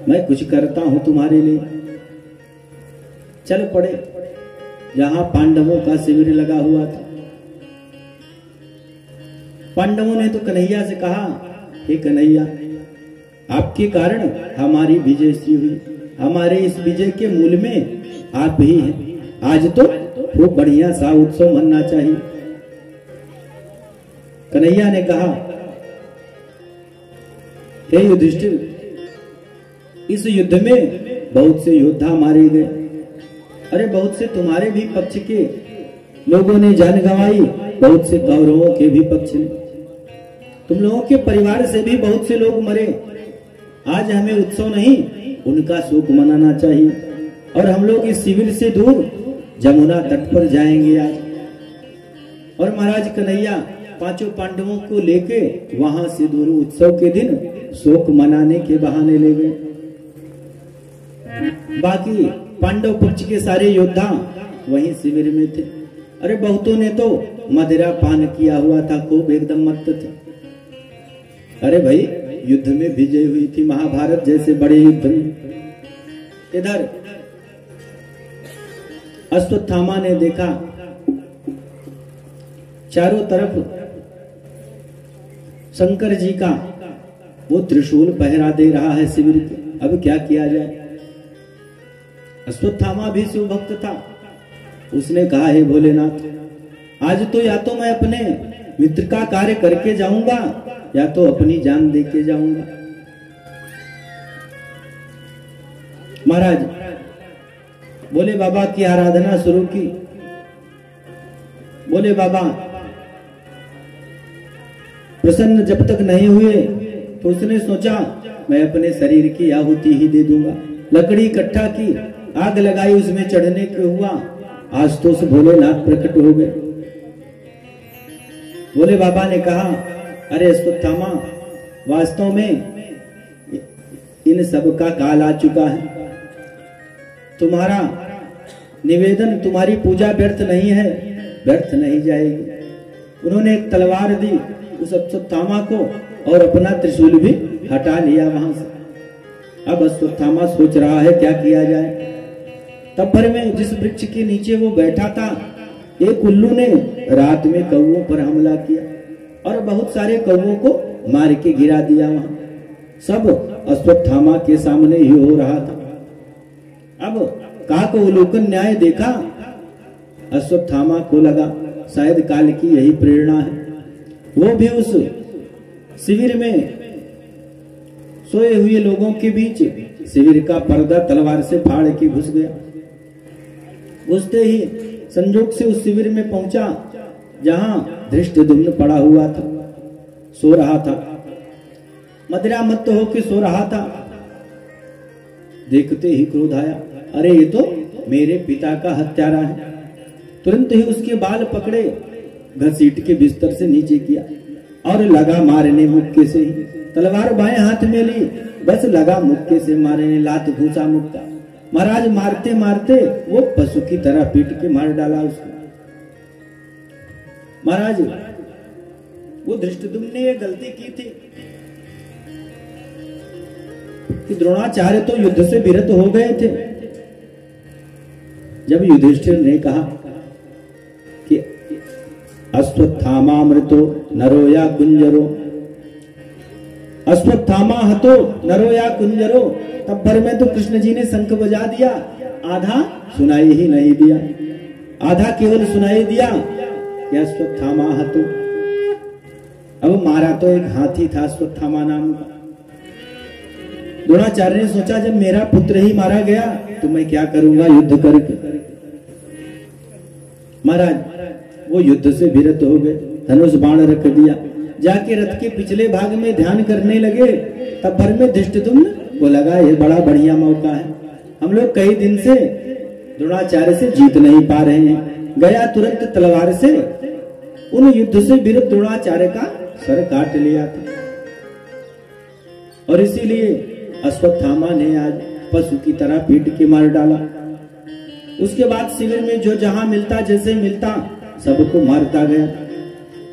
मैं कुछ करता हूं तुम्हारे लिए। चल पड़े जहां पांडवों का शिविर लगा हुआ था। पांडवों ने तो कन्हैया से कहा, हे कन्हैया, आपके कारण हमारी विजय सी हुई, हमारे इस विजय के मूल में आप ही हैं। आज तो खूब बढ़िया सा उत्सव मनना चाहिए। कन्हैया ने कहा, हे युधिष्ठिर, इस युद्ध में बहुत से योद्धा मारे गए। अरे बहुत से तुम्हारे भी पक्ष के लोगों ने जान गंवाई, बहुत से कौरवों के भी पक्ष में। तुम लोगों के परिवार से भी बहुत से लोग मरे। आज हमें उत्सव नहीं, उनका शोक मनाना चाहिए। और हम लोग इस शिविर से दूर जमुना तट पर जाएंगे आज। और महाराज कन्हैया पांचों पांडवों को लेके वहां से दूर उत्सव के दिन शोक मनाने के बहाने ले गए। बाकी पांडव पक्ष के सारे योद्धा वहीं शिविर में थे। अरे बहुतों ने तो मदिरा पान किया हुआ था, खूब एकदम मत्त थे। अरे भाई, युद्ध में विजय हुई थी, महाभारत जैसे बड़े युद्ध में। इधर अश्वत्थामा ने देखा चारों तरफ शंकर जी का वो त्रिशूल पहरा दे रहा है शिविर के। अब क्या किया जाए? अश्वत्थामा भी शिव भक्त था। उसने कहा, हे भोलेनाथ, आज तो या तो मैं अपने मित्र का कार्य करके जाऊंगा या तो अपनी जान दे के जाऊंगा। महाराज बोले बाबा की आराधना शुरू की। बोले बाबा प्रसन्न जब तक नहीं हुए तो उसने सोचा मैं अपने शरीर की आहुति ही दे दूंगा। लकड़ी इकट्ठा की, आग लगाई, उसमें चढ़ने के हुआ। आज तो उस भोलेनाथ प्रकट हो गए। भोले बाबा ने कहा, अरे अश्वत्थामा, वास्तव में इन सब का काल आ चुका है। तुम्हारा निवेदन, तुम्हारी पूजा व्यर्थ नहीं है, व्यर्थ नहीं जाएगी। उन्होंने एक तलवार दी उस अश्वत्थामा को और अपना त्रिशूल भी हटा लिया वहां से। अब अश्वत्थामा सोच रहा है क्या किया जाए। तब भर में जिस वृक्ष के नीचे वो बैठा था, एक उल्लू ने रात में कौवों पर हमला किया और बहुत सारे कौवों को मार के गिरा दिया। वहां सब अश्वत्थामा के सामने ही हो रहा था। अब काक अवलोकन न्याय देखा। अश्वत्थामा को लगा शायद काल की यही प्रेरणा है। वो भी उस शिविर में सोए हुए लोगों के बीच शिविर का पर्दा तलवार से फाड़ के घुस गया। घुसते ही संजोग से उस शिविर में पहुंचा जहां धृष्टद्युम्न पड़ा हुआ था, सो रहा था, मदिरा मत्त होकर सो रहा था। देखते ही क्रोध आया, अरे ये तो मेरे पिता का हत्यारा है। तुरंत ही उसके बाल पकड़े, घसीट के बिस्तर से नीचे किया और लगा मारने मुक्के से ही। तलवार बाएं हाथ में ली, बस लगा मुक्के से मारने, लात घूसा मुक्का। महाराज मारते मारते वो पशु की तरह पीट के मार डाला उसको। महाराज वो धृष्टद्युम्न ने ये गलती की थी कि द्रोणाचार्य तो युद्ध से विरत हो गए थे। जब युधिष्ठिर ने कहा कि अश्वत्थामामृतो नरो या कुंजरो, अश्वत्थामा हतो नरो या कुंजरो, तब भर में तो कृष्ण जी ने शंख बजा दिया। आधा सुनाई ही नहीं दिया, आधा केवल सुनाई दिया कि अश्वत्थामा हतो। अब मारा तो एक हाथी था अश्वत्थामा नाम का। द्रोणाचार्य ने सोचा जब मेरा पुत्र ही मारा गया तो मैं क्या करूंगा युद्ध करके। महाराज वो युद्ध से विरत हो गए, धनुष बाण रख दिया, जाके रथ के पिछले भाग में ध्यान करने लगे। तब भर में धृष्टद्युम्न को लगा ये बड़ा बढ़िया मौका है, हम लोग कई दिन से द्रोणाचार्य से जीत नहीं पा रहे हैं। गया तुरंत तलवार से उन युद्ध से विरत द्रोणाचार्य का सर काट लिया था। और इसीलिए अश्वत्थामा ने आज पशु की तरह पीट के मार डाला। उसके बाद शिविर में जो जहां मिलता, जैसे मिलता, सबको मारता गया।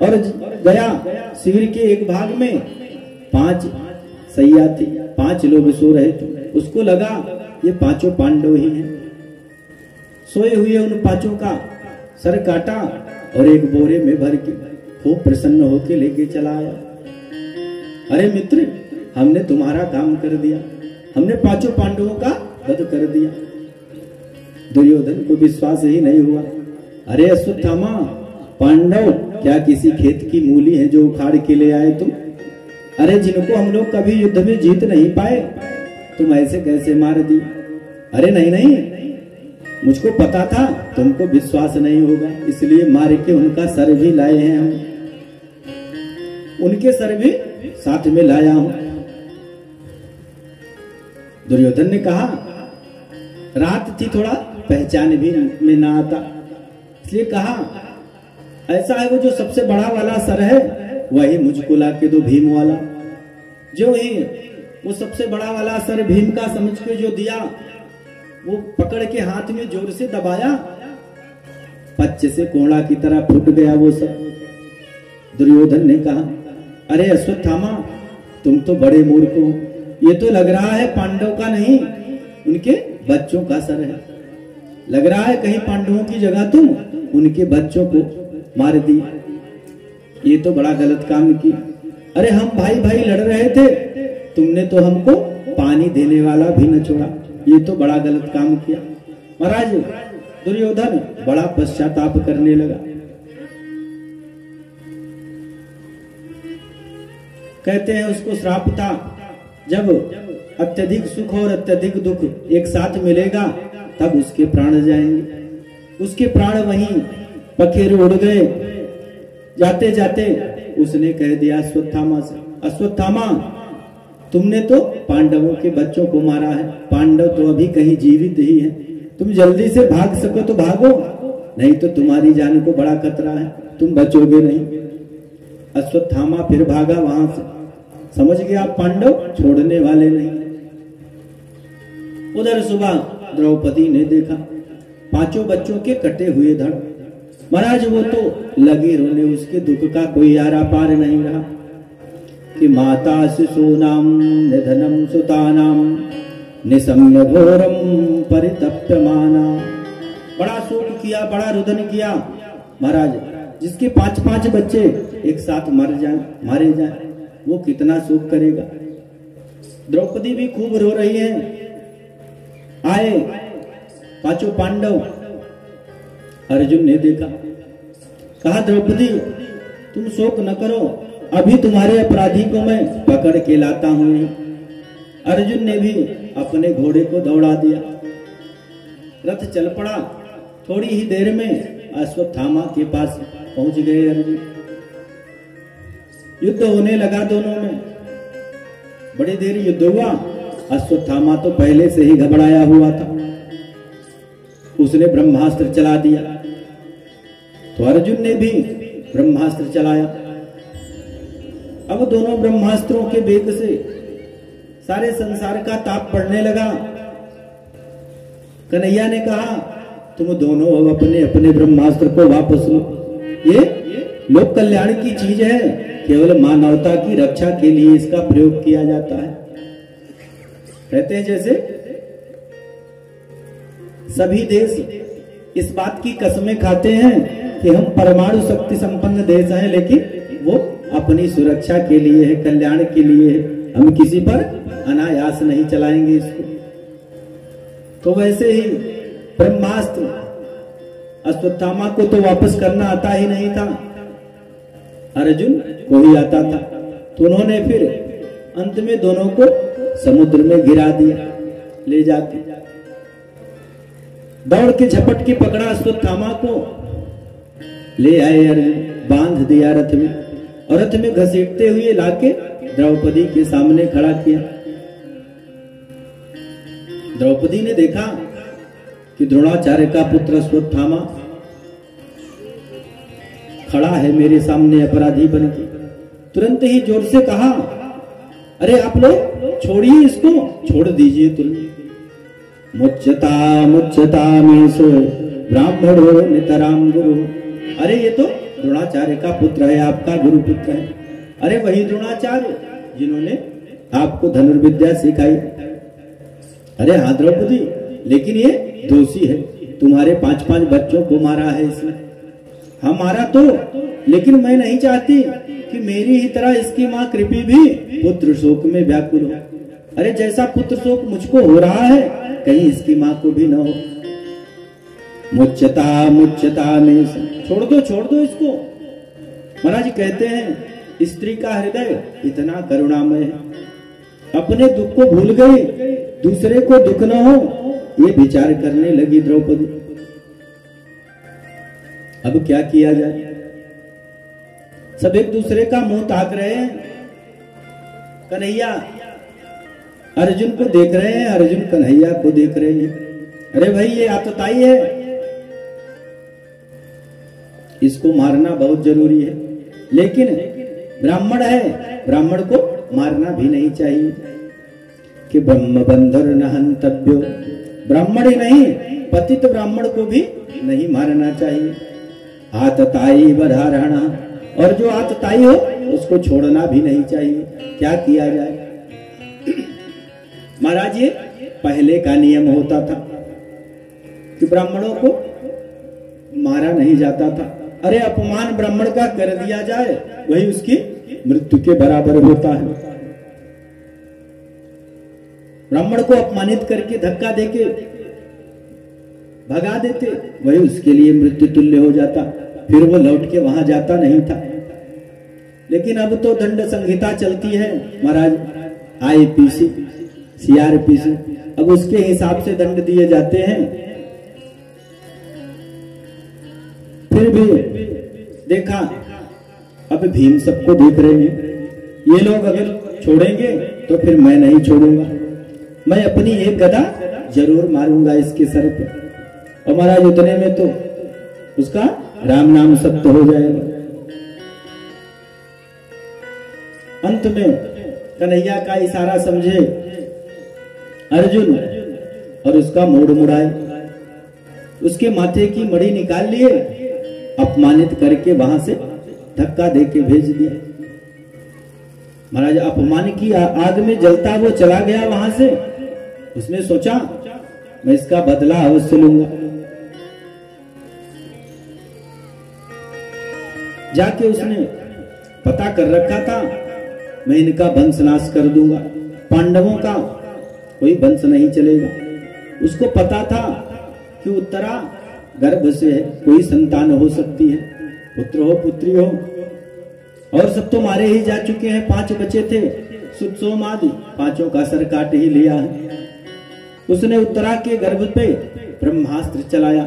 और गया शिविर के एक भाग में 5 सैया थी, 5 लोग सो रहे थे। उसको लगा ये 5 पांडव ही हैं। सोए हुए उन 5 का सर काटा और एक बोरे में भर के खूब प्रसन्न होके लेके चला आया। अरे मित्र, हमने तुम्हारा काम कर दिया, हमने 5 पांडवों का वध कर दिया। दुर्योधन को विश्वास ही नहीं हुआ। अरे अश्वत्थामा, पांडव क्या किसी खेत की मूली है जो उखाड़ के ले आए तुम? अरे जिनको हम लोग कभी युद्ध में जीत नहीं पाए, तुम ऐसे कैसे मार दी? अरे नहीं नहीं, मुझको पता था तुमको विश्वास नहीं होगा, इसलिए मार के उनका सर भी लाए हैं हम, उनके सर भी साथ में लाया हूं। दुर्योधन ने कहा, रात थी, थोड़ा पहचान भी में ना आता, इसलिए कहा ऐसा है वो जो सबसे बड़ा वाला सर है वही मुझको ला के दो, भीम वाला। जो ही वो सबसे बड़ा वाला सर भीम का समझ के जो दिया, वो पकड़ के हाथ में जोर से दबाया, पच्चे से कोड़ा की तरह फूट गया वो सर। दुर्योधन ने कहा, अरे अश्वत्थामा, तुम तो बड़े मूर्ख हो, ये तो लग रहा है पांडव का नहीं, उनके बच्चों का सर है। लग रहा है कहीं पांडवों की जगह तुम उनके बच्चों को मार दी, ये तो बड़ा गलत काम किया। अरे हम भाई भाई लड़ रहे थे, तुमने तो हमको पानी देने वाला भी न छोड़ा, ये तो बड़ा गलत काम किया। महाराज दुर्योधन बड़ा पश्चाताप करने लगा। कहते हैं उसको श्राप था, जब अत्यधिक सुख और अत्यधिक दुख एक साथ मिलेगा तब उसके प्राण जाएंगे। उसके प्राण वहीं पखेरु उड़ गए। जाते जाते उसने कह दिया अश्वत्थामा से, अश्वत्थामा, तुमने तो पांडवों के बच्चों को मारा है, पांडव तो अभी कहीं जीवित ही हैं, तुम जल्दी से भाग सको तो भागो, नहीं तो तुम्हारी जान को बड़ा खतरा है, तुम बचोगे नहीं। अश्वत्थामा फिर भागा वहां से, समझ गया पांडव छोड़ने वाले नहीं। उधर सुबह द्रौपदी ने देखा 5 बच्चों के कटे हुए धड़। महाराज वो तो लगी रोने, उसके दुख का कोई आरा पार नहीं रहा कि माता शिशूनाम निधनम सुतानाम निशम्य घोरम परितप्यमाना। बड़ा शोक किया, बड़ा रुदन किया महाराज। जिसके 5-5 बच्चे एक साथ मारे जाए वो कितना शोक करेगा। द्रौपदी भी खूब रो रही है। आए 5 पांडव। अर्जुन ने देखा, कहा द्रौपदी तुम शोक न करो, अभी तुम्हारे अपराधी को मैं पकड़ के लाता हूं। अर्जुन ने भी अपने घोड़े को दौड़ा दिया, रथ चल पड़ा। थोड़ी ही देर में अश्वत्थामा के पास पहुंच गए अर्जुन। युद्ध होने लगा दोनों में, बड़ी देर युद्ध हुआ। अश्वत्थामा तो पहले से ही घबराया हुआ था, उसने ब्रह्मास्त्र चला दिया, तो अर्जुन ने भी ब्रह्मास्त्र चलाया। अब दोनों ब्रह्मास्त्रों के वेग से सारे संसार का ताप पड़ने लगा। कन्हैया ने कहा, तुम दोनों अब अपने अपने ब्रह्मास्त्र को वापस लो, ये लोक कल्याण की चीज है, केवल मानवता की रक्षा के लिए इसका प्रयोग किया जाता है। कहते हैं जैसे सभी देश इस बात की कसमें खाते हैं कि हम परमाणु शक्ति संपन्न देश हैं, लेकिन वो अपनी सुरक्षा के लिए है, कल्याण के लिए है, हम किसी पर अनायास नहीं चलाएंगे इसको। तो वैसे ही ब्रह्मास्त्र अश्वत्थामा को तो वापस करना आता ही नहीं था, अर्जुन को ही आता था। तो उन्होंने फिर अंत में दोनों को समुद्र में गिरा दिया ले जाके। दौड़ के झपट के पकड़ा अश्वत्थामा को, ले आए अर्जुन, बांध दिया रथ में, और रथ में घसीटते हुए लाके द्रौपदी के सामने खड़ा किया। द्रौपदी ने देखा कि द्रोणाचार्य का पुत्र अश्वत्थामा खड़ा है मेरे सामने अपराधी बनके। तुरंत ही जोर से कहा, अरे आप लोग छोड़िए इसको, छोड़ दीजिए तुरंत। मुच्यता मुच्यता मेषो ब्राह्मणो नितराम गुरु। अरे ये तो द्रोणाचार्य का पुत्र है, आपका गुरु पुत्र है। अरे वही द्रोणाचार्य जिन्होंने आपको धनुर्विद्या सिखाई। अरे हाँ द्रौपदी, लेकिन ये दोषी है, तुम्हारे 5-5 बच्चों को मारा है इसने। हाँ मारा तो, लेकिन मैं नहीं चाहती कि मेरी ही तरह इसकी माँ कृपी भी पुत्र शोक में व्याकुल हो। अरे जैसा पुत्र शोक मुझको हो रहा है, कहीं इसकी माँ को भी न हो। मुच्यता मुच्यता में, छोड़ दो इसको। महाराज कहते हैं स्त्री का हृदय इतना करुणामय है, अपने दुख को भूल गई, दूसरे को दुख न हो, ये विचार करने लगी द्रौपदी। अब क्या किया जाए? सब एक दूसरे का मुंह ताक रहे हैं। कन्हैया अर्जुन को देख रहे हैं, अर्जुन कन्हैया को देख रहे हैं। अरे भाई ये आतताई है, इसको मारना बहुत जरूरी है, लेकिन ब्राह्मण है, ब्राह्मण को मारना भी नहीं चाहिए। कि ब्रह्म बंधर न हंतव्यो, ब्राह्मण ही नहीं पतित ब्राह्मण को भी नहीं मारना चाहिए। आतताई बधारणा, और जो आतताई हो उसको छोड़ना भी नहीं चाहिए। क्या किया जाए? महाराज ये पहले का नियम होता था कि ब्राह्मणों को मारा नहीं जाता था। अरे अपमान ब्राह्मण का कर दिया जाए, वही उसकी मृत्यु के बराबर होता है। ब्राह्मण को अपमानित करके धक्का देके भगा देते, वही उसके लिए मृत्यु तुल्य हो जाता, फिर वो लौट के वहां जाता नहीं था। लेकिन अब तो दंड संहिता चलती है महाराज, आईपीसी, सीआरपीसी, अब उसके हिसाब से दंड दिए जाते हैं। फिर भी देखा, अब भीम सबको देख रहे हैं, ये लोग अगर छोड़ेंगे तो फिर मैं नहीं छोड़ूंगा, मैं अपनी एक गदा जरूर मारूंगा इसके सर पे। और महाराज उतने में तो उसका राम नाम सत्य हो जाएगा। अंत में कन्हैया का इशारा समझे अर्जुन और उसका मोड़ मुड़ाए, उसके माथे की मड़ी निकाल लिए, अपमानित करके वहां से धक्का देके भेज दिया। महाराज अपमान की आग में जलता वो चला गया वहां से। उसने सोचा मैं इसका बदला अवश्य लूंगा। जाके उसने पता कर रखा था, मैं इनका वंश नाश कर दूंगा, पांडवों का कोई वंश नहीं चलेगा। उसको पता था कि उत्तरा गर्भ से है, कोई संतान हो सकती है, पुत्र हो पुत्री हो, और सब तो मारे ही जा चुके हैं। 5 बचे थे, सुत सोम आदि, 5 का सर काट ही लिया है। उसने उत्तरा के गर्भ पे ब्रह्मास्त्र चलाया।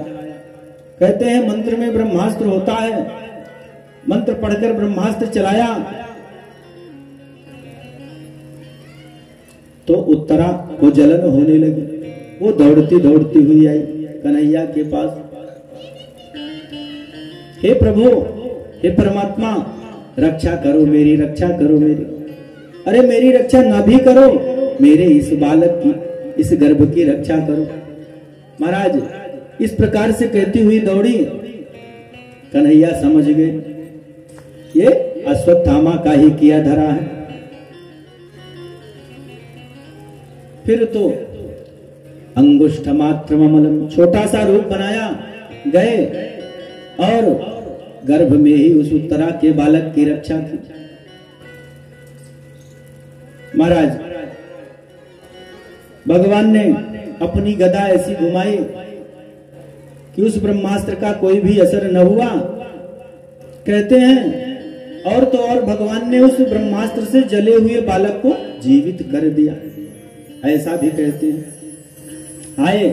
कहते हैं मंत्र में ब्रह्मास्त्र होता है, मंत्र पढ़कर ब्रह्मास्त्र चलाया तो उत्तरा को जलन होने लगी। वो दौड़ती दौड़ती हुई आई कन्हैया के पास। हे प्रभु, हे परमात्मा, रक्षा करो मेरी, रक्षा करो मेरी। अरे मेरी रक्षा ना भी करो, मेरे इस बालक की, इस गर्भ की रक्षा करो। महाराज इस प्रकार से कहती हुई दौड़ी। कन्हैया समझ गए ये अश्वत्थामा का ही किया धरा है। फिर तो अंगुष्ठ मात्र ममलम, छोटा सा रूप बनाया, गए और गर्भ में ही उस उत्तरा के बालक की रक्षा की। महाराज भगवान ने अपनी गदा ऐसी घुमाई कि उस ब्रह्मास्त्र का कोई भी असर न हुआ। कहते हैं और तो और भगवान ने उस ब्रह्मास्त्र से जले हुए बालक को जीवित कर दिया, ऐसा भी कहते हैं। आए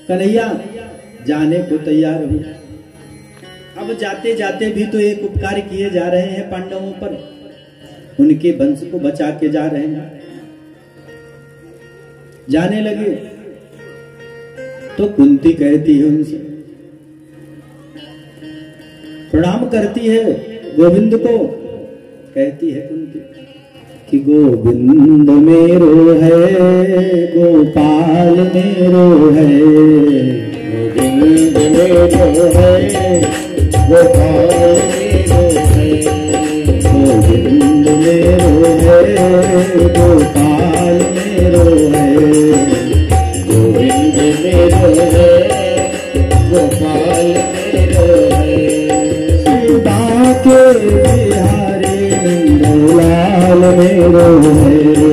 कन्हैया जाने को तैयार हुए। अब जाते जाते भी तो एक उपकार किए जा रहे हैं पांडवों पर, उनके वंश को बचा के जा रहे हैं। जाने लगे तो कुंती कहती है उनसे, प्रणाम करती है गोविंद को। कहती है कुंती कि गोविंद मेरो है, गोपाल मेरो है, गोविंद मेरो है, गोपाल मेरो है, गोविंद मेरो है, गोविंद मेरो है, गोपाल मेरो है। सीता के बिहारी नंदलाल मेरो है,